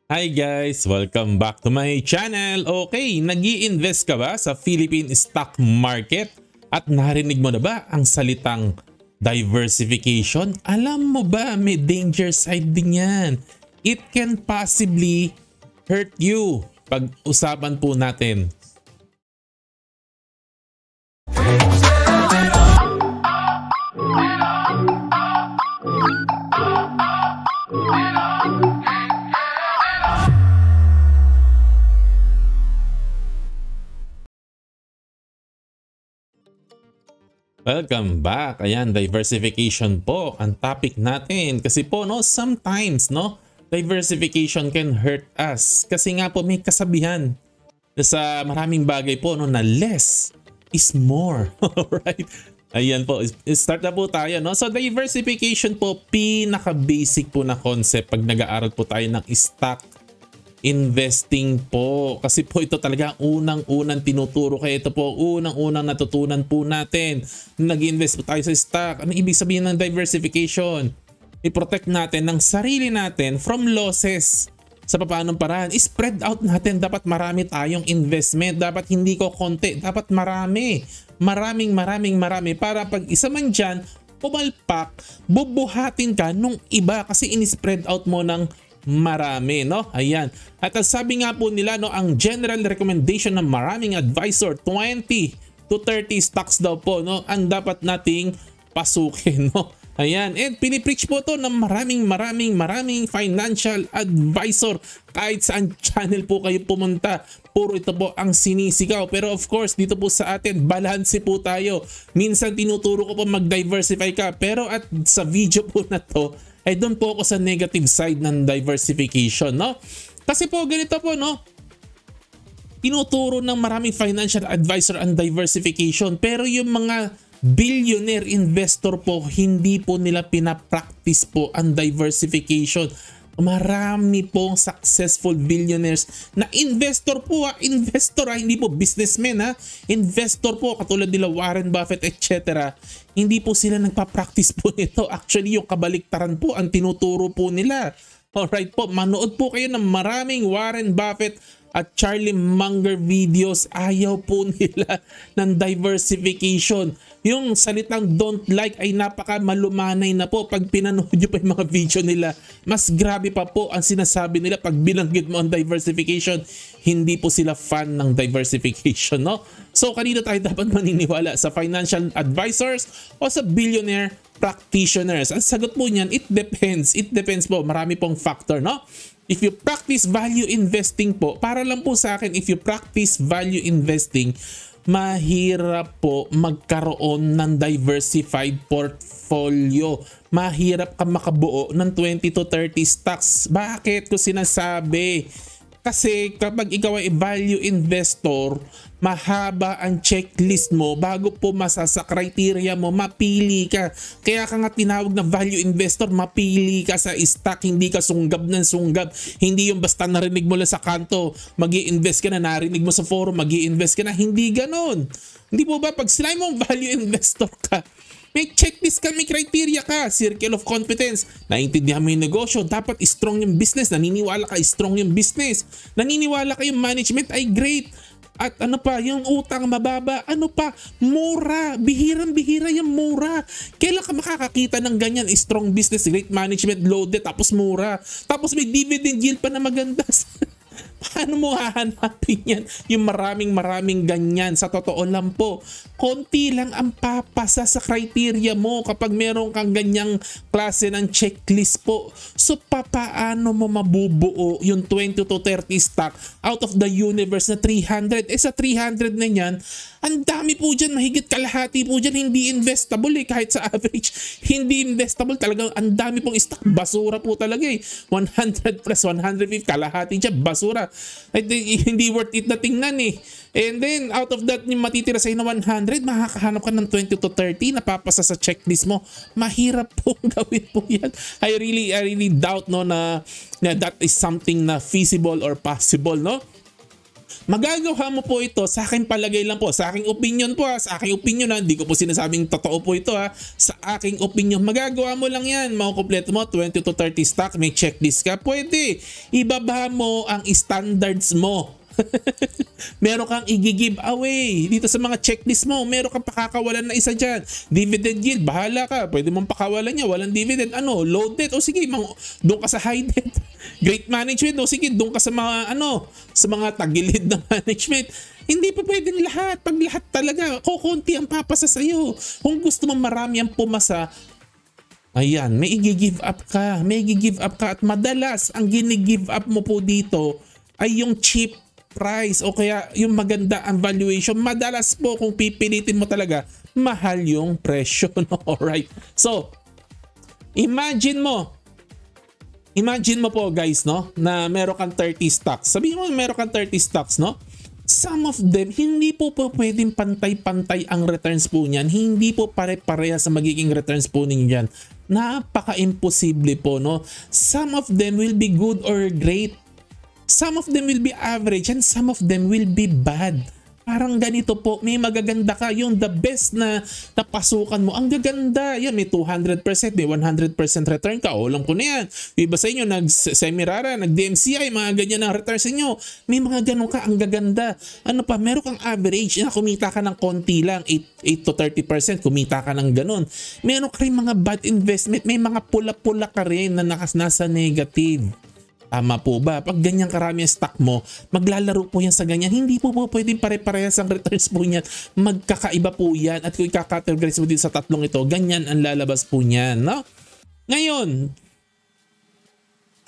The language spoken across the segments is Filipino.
Hi guys! Welcome back to my channel. Okay, nag-i-invest ka ba sa Philippine stock market? At narinig mo na ba ang salitang diversification? Alam mo ba may danger side din yan. It can possibly hurt you. Pag-usapan po natin. Welcome back. Ayan, diversification po ang topic natin. Kasi po, sometimes, diversification can hurt us. Kasi nga po, may kasabihan sa maraming bagay po, na less is more. Alright? Ayan po, start na po tayo. So, diversification po, pinaka-basic po na concept pag nag-aaral po tayo ng stock investing po. Kasi po ito talaga unang-unang tinuturo, kaya ito po unang-unang natutunan po natin. Nag-invest po tayo sa stock. Ano ibig sabihin ng diversification? I-protect natin ng sarili natin from losses. Sa paanong paraan? I-spread out natin. Dapat marami tayong investment. Dapat hindi ko konti. Dapat marami. Marami. Para pag isa man dyan, pumalpak, bubuhatin ka nung iba kasi in-spread out mo ng marami, Ayan. At sabi nga po nila, ang general recommendation ng maraming advisor, 20 to 30 stocks daw po, ang dapat nating pasukin, Ayan. And pinipreach po to ng maraming financial advisor. Kahit saan channel po kayo pumunta, puro ito po ang sinisigaw. Pero of course, dito po sa atin, balanse po tayo. Minsan tinuturo ko po mag-diversify ka. Pero at sa video po na to, ay doon po ako sa negative side ng diversification, Kasi po ganito po, tinuturo ng maraming financial advisor ang diversification. Pero yung mga billionaire investor po, hindi po nila pinapractice po ang diversification. Marami pong successful billionaires na investor po, hindi po businessmen, investor po katulad nila Warren Buffett etc. Hindi po sila nagpa-practice po nito. Actually yung kabaliktaran po ang tinuturo po nila. Alright po, manood po kayo ng maraming Warren Buffett at Charlie Munger videos. Ayaw po nila ng diversification. Yung salitang don't like ay napaka malumanay na po pag pinanood nyo pa yung mga video nila. Mas grabe pa po ang sinasabi nila pag binanggit mo ang diversification. Hindi po sila fan ng diversification, So kanino tayo dapat maniniwala? Sa financial advisors o sa billionaire practitioners? Ang sagot po niyan, it depends. It depends po. Marami pong factor, If you practice value investing po, para lang po sa akin, if you practice value investing, mahirap po magkaroon ng diversified portfolio. Mahirap ka makabuo ng 20 to 30 stocks. Bakit ko sinasabi? Kasi kapag ikaw ay value investor, mahaba ang checklist mo bago po sa criteria mo, mapili ka. Kaya ka nga tinawag na value investor, mapili ka sa stock, hindi ka sunggab ng sunggab. Hindi yung basta narinig mo lang sa kanto, mag-i-invest ka na, narinig mo sa forum, mag-i-invest ka na. Hindi ganon. Hindi po ba pag sinabi mong value investor ka, may checklist ka, may criteria ka, circle of competence, naiintindihan mo yung negosyo, dapat strong yung business, naniniwala ka strong yung business, naniniwala ka yung management ay great, at ano pa, yung utang mababa, ano pa, mura, bihirang-bihira yung mura. Kailan ka makakakita ng ganyan, strong business, great management, low debt, tapos mura, tapos may dividend yield pa na maganda. Paano mo hahanapin yan? Yung maraming ganyan. Sa totoo lang po, konti lang ang papasa sa criteria mo kapag meron kang ganyang klase ng checklist po. So paano mo mabubuo yung 20 to 30 stock out of the universe na 300? Sa 300 na yan, ang dami po dyan, mahigit kalahati po dyan, hindi investable kahit sa average. Hindi investable talaga. Ang dami pong stock, basura po talaga 100 plus 150, kalahati dyan, basura. Ay, hindi worth it na tingnan And then, out of that, yung matitira sa'yo na 100, makakahanap ka ng 20 to 30 na papasa sa checklist mo. Mahirap pong gawin po yan. I really doubt na that is something na feasible or possible, Magagawa mo po ito, sa aking palagay lang po, sa aking opinion po sa aking opinion hindi ko po sinasabing totoo po ito sa aking opinion, magagawa mo lang yan, makukumpleto mo 20 to 30 stock, may checklist ka, pwede, ibaba mo ang standards mo. Meron kang i-give away dito sa mga checklist mo, meron kang pakakawalan na isa dyan, dividend yield, bahala ka, pwede mong pakawalan niya, walang dividend, low debt, o sige, doon ka sa high debt. Great management, o sige, doon ka sa mga sa mga tagilid na management. Hindi pa pwedeng lahat, pag lahat talaga kukunti ang papasa sa'yo. Kung gusto mo marami ang pumasa, ayan, may i-give up ka, at madalas ang gini-give up mo po dito ay yung cheap price o kaya yung maganda ang valuation. Madalas po kung pipilitin mo talaga, mahal yung presyo. No? Alright. So, imagine mo po guys, no, na meron kang 30 stocks. Sabihin mo meron kang 30 stocks, no? Some of them, hindi po pwedeng pantay-pantay ang returns po niyan. Hindi po pare-pareha sa magiging returns po ninyo yan. Napaka-imposible po, no? Some of them will be good or great. Some of them will be average and some of them will be bad. Parang ganito po, may magaganda ka, yung the best na napasukan mo, ang gaganda, yan may 200%, may 100% return ka, alam ko na yan. Iba sa inyo, nag-semirara, nag-DMCI, mga ganyan ang returns inyo, may mga ganun ka, ang gaganda. Ano pa, meron kang average, na kumita ka ng konti lang, 8 to 30%, kumita ka ng ganun. Meron ka rin mga bad investment, may mga pula-pula ka rin na nasa negative. Tama po ba? Pag ganyan karami ang stock mo, maglalaro po yan sa ganyan. Hindi po pwedeng pare-parehas ang returns po niyan. Magkakaiba po yan. At kung ikakategorize mo din sa tatlong ito, ganyan ang lalabas po niyan. No? Ngayon,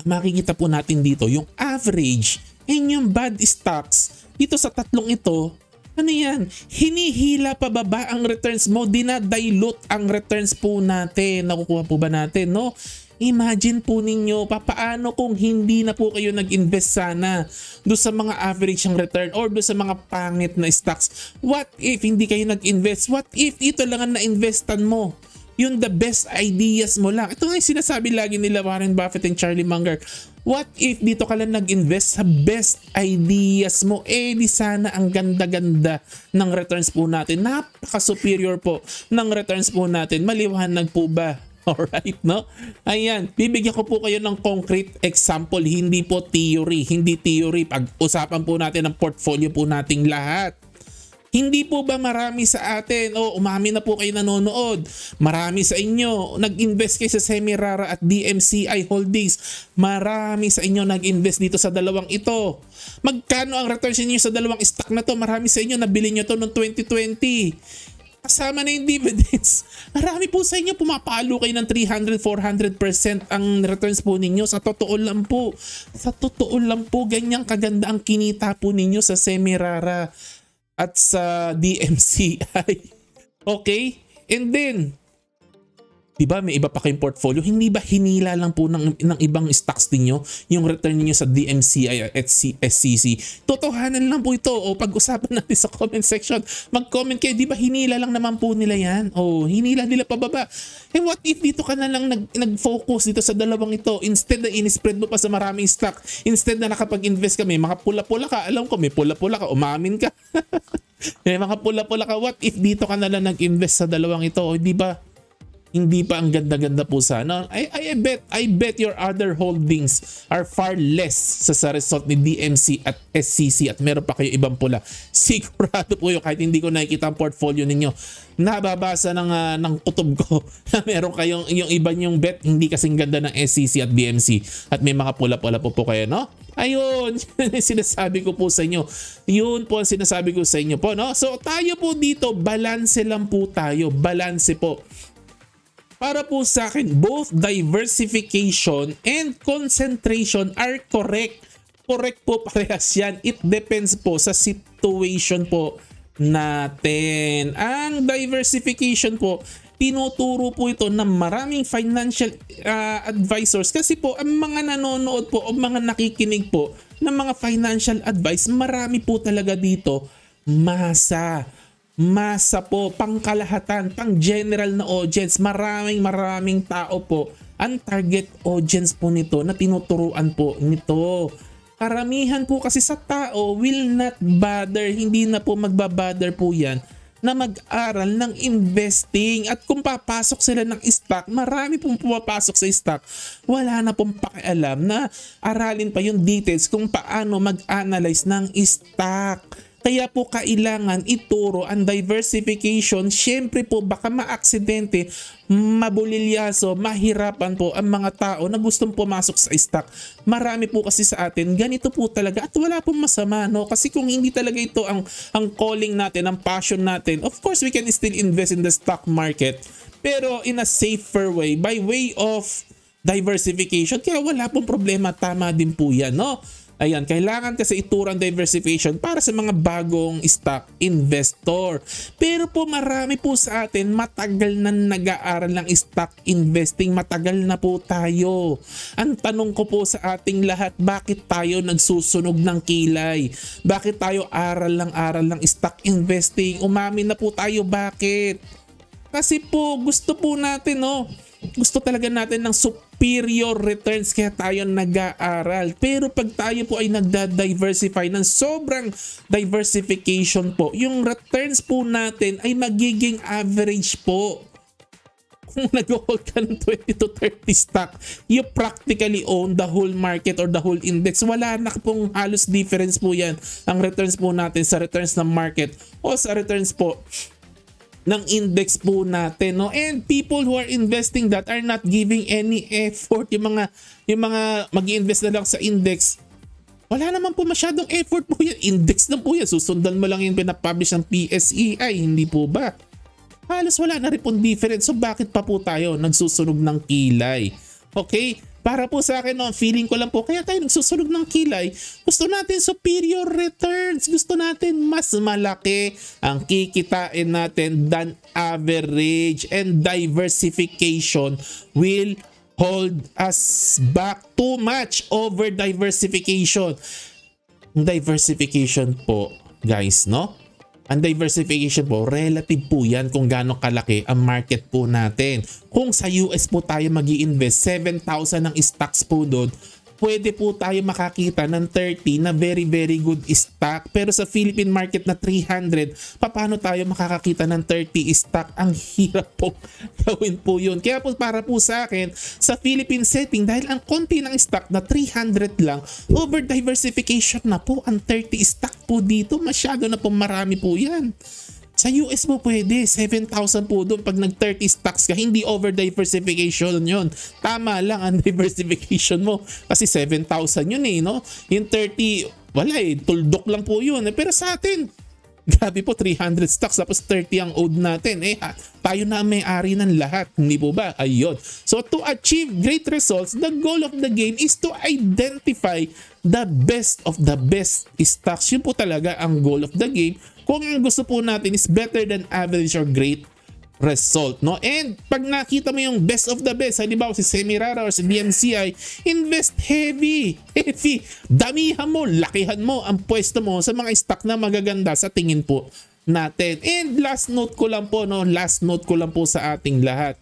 makikita po natin dito yung average and yung bad stocks. Dito sa tatlong ito, ano yan? Hinihila pa baba ang returns mo. Dinadilute ang returns po natin. Nakukuha po ba natin? No? Imagine po ninyo, papaano kung hindi na po kayo nag-invest sana do sa mga average ang return or do sa mga pangit na stocks? What if hindi kayo nag-invest? What if ito lang ang na-investan mo? Yung the best ideas mo lang. Ito nga yung sinasabi lagi nila Warren Buffett and Charlie Munger. What if dito ka lang nag-invest sa best ideas mo? Di sana ang ganda-ganda ng returns po natin. Napaka-superior po ng returns po natin. Maliwanag po ba? Alright, no? Ayan, bibigyan ko po kayo ng concrete example, hindi po theory, Pag-usapan po natin ang portfolio po nating lahat. Hindi po ba marami sa atin, umami na po kayo nanonood, marami sa inyo, nag-invest kayo sa Semirara at DMCI Holdings, marami sa inyo nag-invest dito sa dalawang ito. Magkano ang returns niyo sa dalawang stock na to? Marami sa inyo, nabili nyo to noong 2020. Kasama na yung dividends. Marami po sa inyo pumapalo kayo ng 300-400% ang returns po ninyo. Sa totoo lang po, ganyang kaganda ang kinita po ninyo sa Semirara at sa DMCI. Okay? And then, diba may iba pa kayong portfolio? Hindi ba hinila lang po ng ibang stocks ninyo yung return niyo sa DMCI at SCC? Totohanan lang po ito. Pag-usapan natin sa comment section. Mag-comment kayo. Di ba hinila lang naman po nila yan? Hinila nila pababa. What if dito ka na lang nag-focus dito sa dalawang ito? Instead na in-spread mo pa sa maraming stock. Instead na nakapag-invest ka, may mga pula-pula ka. Alam ko, may pula-pula ka. Umamin ka. May mga pula-pula ka. What if dito ka na lang nag-invest sa dalawang ito? Di ba? Hindi pa ang ganda-ganda po sana. I bet your other holdings are far less sa result ni DMC at SCC at meron pa kayo ibang pula. Sigurado po yun kahit hindi ko nakikita ang portfolio ninyo. Nababasa ng kutob ko na meron kayong yung iba nyong bet hindi kasing ganda ng SCC at DMC at may mga pula-pula po kayo, no? Ayun, sinasabi ko po sa inyo. Yun po ang sinasabi ko sa inyo po, no? So tayo po dito, balanse lang po tayo. Balanse po. Para po sa akin, both diversification and concentration are correct. Correct po parehas yan. It depends po sa situation po natin. Ang diversification po, tinuturo po ito ng maraming financial advisors. Kasi po, ang mga nanonood po o mga nakikinig po ng mga financial advice, marami po talaga dito masa po, pangkalahatan, pang general na audience, maraming tao po ang target audience po nito na tinuturuan po nito. karamihan po kasi sa tao will not bother, hindi na po magbabother po yan na mag-aral ng investing. At kung papasok sila ng stock, marami pong pumapasok sa stock, wala na pong pakialam na aralin pa yung details kung paano mag-analyze ng stock. Kaya po kailangan ituro ang diversification. Siyempre po baka maaksidente, mabulilyaso, mahirapan po ang mga tao na gustong pumasok sa stock. Marami po kasi sa atin, ganito po talaga at wala pong masama, no? Kasi kung hindi talaga ito ang calling natin, ang passion natin, of course we can still invest in the stock market. Pero in a safer way, by way of diversification. Kaya wala pong problema, tama din po yan, no? Ayan, kailangan kasi iturang diversification para sa mga bagong stock investor. Pero po marami po sa atin matagal na nag-aaral ng stock investing. Matagal na po tayo. Ang tanong ko po sa ating lahat, bakit tayo nagsusunog ng kilay? Bakit tayo aral ng stock investing? Umamin na po tayo, bakit? Kasi po gusto po natin, no? Gusto talaga natin ng superior returns kaya tayo nag-aaral. Pero pag tayo po ay nagda-diversify ng sobrang diversification po, yung returns po natin ay magiging average po. Kung nag-hold ka ng 20 to 30 stock, you practically own the whole market or the whole index. Wala na pong halos difference po yan. Ang returns po natin sa returns ng market o sa returns po ng index po natin, no? And people who are investing that are not giving any effort. Yung mga mag-i-invest na lang sa index, wala naman po masyadong effort po yan. Index lang po yan. Susundan mo lang yung pinapublish ng PSEI, hindi po ba? Halos wala na rin pong difference. So bakit pa po tayo nagsusunog ng kilay? Okay? Para po sa akin, no, feeling ko lang po, kaya tayo nagsusunog ng kilay. Gusto natin superior returns. Gusto natin mas malaki ang kikitain natin than average. And diversification will hold us back too much over diversification. Diversification po, guys, no? Ang diversification po, relative po yan kung gaano kalaki ang market po natin. Kung sa US po tayo mag-i-invest, 7,000 ng stocks po doon, pwede po tayo makakita ng 30 na very very good stock. Pero sa Philippine market na 300, paano tayo makakakita ng 30 stock? Ang hirap po gawin po yun. Kaya po para po sa akin, sa Philippine setting, dahil ang konti ng stock na 300 lang, over diversification na po ang 30 stock po dito. Masyado na po marami po yan. Sa US mo pwede, 7,000 po doon pag nag-30 stocks ka, hindi over diversification yun. Tama lang ang diversification mo kasi 7,000 yun eh, no? Yung 30, wala eh, tuldok lang po yun. Pero sa atin, grabe po, 300 stocks tapos 30 ang owed natin. Tayo na may-ari ng lahat, hindi po ba? Ayun. So to achieve great results, the goal of the game is to identify the best of the best stocks. Yun po talaga ang goal of the game. Kung ang gusto po natin is better than average or great result, no? And pag nakita mo yung best of the best, halimbawa si Semirara or si DMCI, invest heavy. Damihan mo, lakihan mo ang pwesto mo sa mga stock na magaganda sa tingin po natin. And last note ko lang po, no? Last note ko lang po sa ating lahat.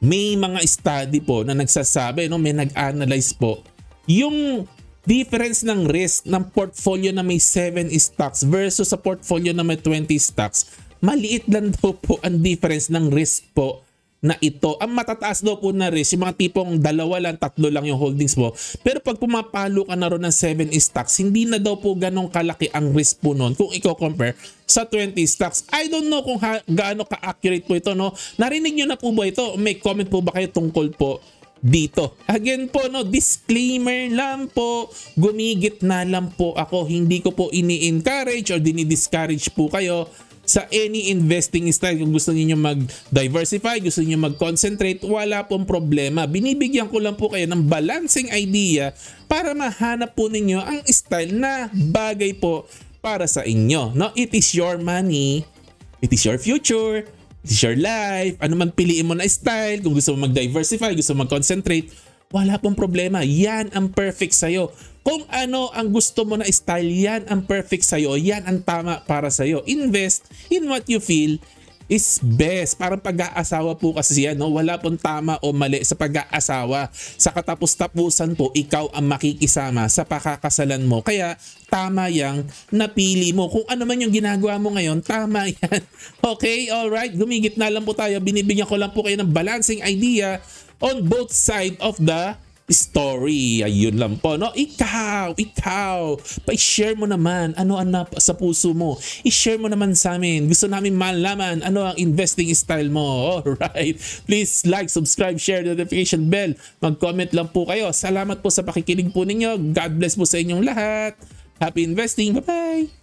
May mga study po na nagsasabi, no? May nag-analyze po yung difference ng risk ng portfolio na may 7 stocks versus sa portfolio na may 20 stocks. Maliit lang daw po ang difference ng risk po na ito. Ang matataas daw po na risk, yung mga tipong 2 lang, 3 lang yung holdings mo. Pero pag pumapalo ka na ron ng 7 stocks, hindi na daw po ganong kalaki ang risk po nun kung i-compare sa 20 stocks. I don't know kung gaano ka-accurate po ito, no? Narinig nyo na po ba ito? May comment po ba kayo tungkol po dito? Again po, no, disclaimer lang po, gumigit na lang po ako, hindi ko po ini-encourage or dini-discourage po kayo sa any investing style. Kung gusto niyo mag-diversify, gusto niyo mag-concentrate, wala pong problema. Binibigyan ko lang po kayo ng balancing idea para mahanap po ninyo ang style na bagay po para sa inyo, no? It is your money, it is your future, it's your life. Ano man piliin mo na style, kung gusto mo mag-diversify, gusto mo mag-concentrate, wala pong problema. Yan ang perfect sa'yo. Kung ano ang gusto mo na style, yan ang perfect sa'yo. Yan ang tama para sa'yo. Invest in what you feel is best. Parang pag-aasawa po kasi yan, no? Wala pong tama o mali sa pag-aasawa. Sa katapos-tapusan po, ikaw ang makikisama sa pakakasalan mo. Kaya tama yang napili mo. Kung ano man yung ginagawa mo ngayon, tama yan. Okay, alright. Gumigit na lang po tayo. Binibigyan ko lang po kayo ng balancing idea on both side of the story. Ayun lang po, no? Ikaw, pa-share mo naman ano ang sa puso mo. I-share mo naman sa amin. Gusto namin malaman ano ang investing style mo. Alright. Please like, subscribe, share, notification bell. Mag-comment lang po kayo. Salamat po sa pakikinig po ninyo. God bless po sa inyong lahat. Happy investing. Bye-bye.